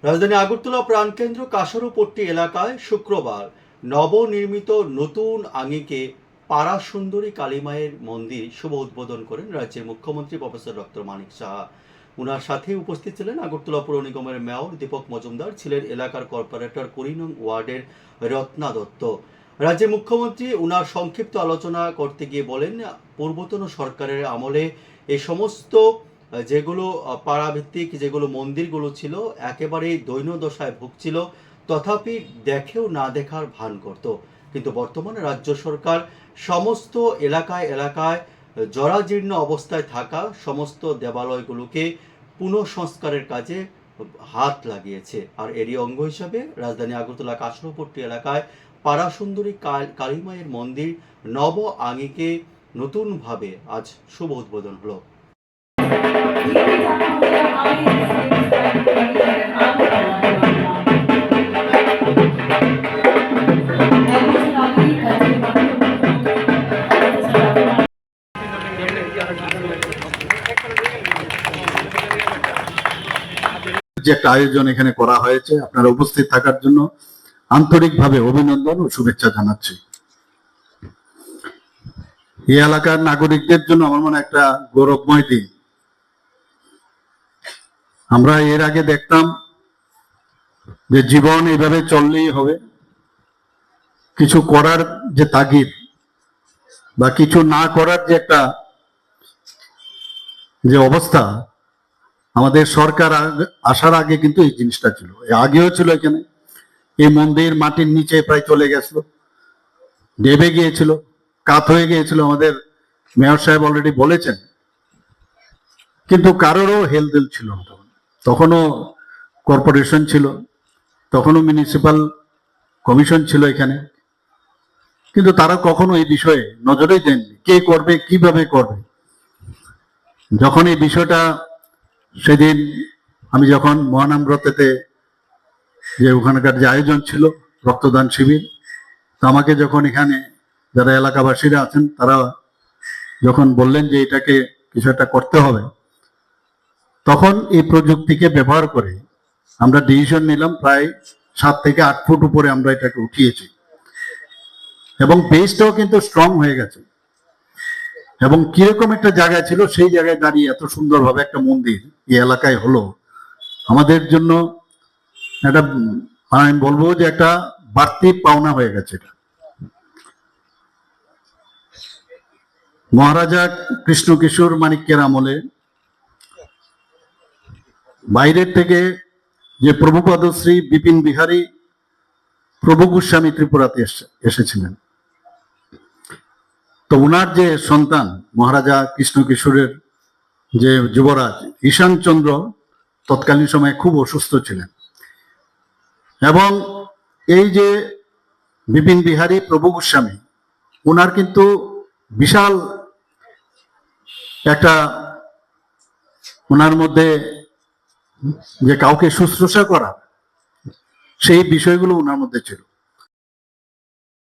রাজধানী আগরতলা প্রাণকেন্দ্র কাশারুপট্টি এলাকায় শুক্রবার নবনির্মিত নতুন আঙ্গিকে পাড়া সুন্দরী কালীমায়ের মন্দির শুভ উদ্বোধন করেন রাজ্যের মুখ্যমন্ত্রী প্রফেসর ডক্টর মানিক সাহা। উনার সাথে উপস্থিত ছিলেন আগরতলা পৌর নিগমের মেয়র দীপক মজুমদার, ছিলেন এলাকার কর্পোরেটর ২০ নং ওয়ার্ডের রত্না দত্ত। রাজ্যের মুখ্যমন্ত্রী উনার সংক্ষিপ্ত আলোচনা করতে গিয়ে বলেন, পূর্বতন সরকারের আমলে এই সমস্ত যেগুলো পাড়াভিত্তিক যেগুলো মন্দিরগুলো ছিল একেবারেই দৈন্যদশায় ভুগছিল, তথাপি দেখেও না দেখার ভান করত। কিন্তু বর্তমানে রাজ্য সরকার সমস্ত এলাকায় এলাকায় জরাজীর্ণ অবস্থায় থাকা সমস্ত দেবালয়গুলোকে পুনঃসংস্কারের কাজে হাত লাগিয়েছে। আর এরই অঙ্গ হিসাবে রাজধানী আগরতলা কাশরুপট্টি এলাকায় পাড়া সুন্দরী কালীমায়ের মন্দির নব আঙ্গিকে নতুনভাবে আজ শুভ উদ্বোধন হলো। যে একটা আয়োজন এখানে করা হয়েছে, আপনারা উপস্থিত থাকার জন্য আন্তরিকভাবে অভিনন্দন ও শুভেচ্ছা জানাচ্ছি। এই এলাকার নাগরিকদের জন্য আমার মনে একটা গৌরবময় দিন। আমরা এর আগে দেখতাম যে জীবন এইভাবে চললেই হবে, কিছু করার যে তাগিদ বা কিছু না করার যে একটা যে অবস্থা, আমাদের সরকার আসার আগে কিন্তু এই জিনিসটা ছিল, আগেও ছিল। এখানে এই মন্দির মাটির নিচে প্রায় চলে গেছিল, ডেবে গিয়েছিল, কাত হয়ে গিয়েছিল, আমাদের মেয়র সাহেব অলরেডি বলেছেন। কিন্তু কারোরও হেলদোল ছিল না। তখনও কর্পোরেশন ছিল, তখনও মিউনিসিপাল কমিশন ছিল এখানে, কিন্তু তারা কখনো এই বিষয়ে নজরেই দেননি, কে করবে কিভাবে করবে। যখন এই বিষয়টা সেদিন আমি যখন মহানামব্রতেতে যে ওখানকার যে আয়োজন ছিল রক্তদান শিবির, তো আমাকে যখন এখানে যারা এলাকাবাসীরা আছেন তারা যখন বললেন যে এটাকে কিছু একটা করতে হবে, তখন এই প্রযুক্তিকে ব্যবহার করে আমরা ডিসিশন নিলাম, প্রায় 7 থেকে 8 ফুট উপরে আমরা এটাকে উঠিয়েছি এবং বেসটাও কিন্তু স্ট্রং হয়ে গেছে। এবং কিরকম একটা জায়গা ছিল, সেই জায়গায় দাঁড়িয়ে এত সুন্দরভাবে একটা মন্দির এই এলাকায় হলো, আমাদের জন্য একটা আমি বলবো যে একটা বাড়তি পাওনা হয়ে গেছে। এটা মহারাজা কৃষ্ণ কিশোর মানিক্যের আমলে বাইরের থেকে যে প্রভুপাদ শ্রী বিপিন বিহারী প্রভু গোস্বামী ত্রিপুরাতে এসেছিলেন, তো ওনার যে সন্তান মহারাজা কৃষ্ণ কিশোরের যে যুবরাজ ঈশান চন্দ্র তৎকালীন সময়ে খুব অসুস্থ ছিলেন, এবং এই যে বিপিন বিহারী প্রভু গোস্বামী, ওনার কিন্তু বিশাল একটা ওনার মধ্যে যে কাউকে শুশ্রূষা করা সেই বিষয়গুলো ওনার মধ্যে ছিল।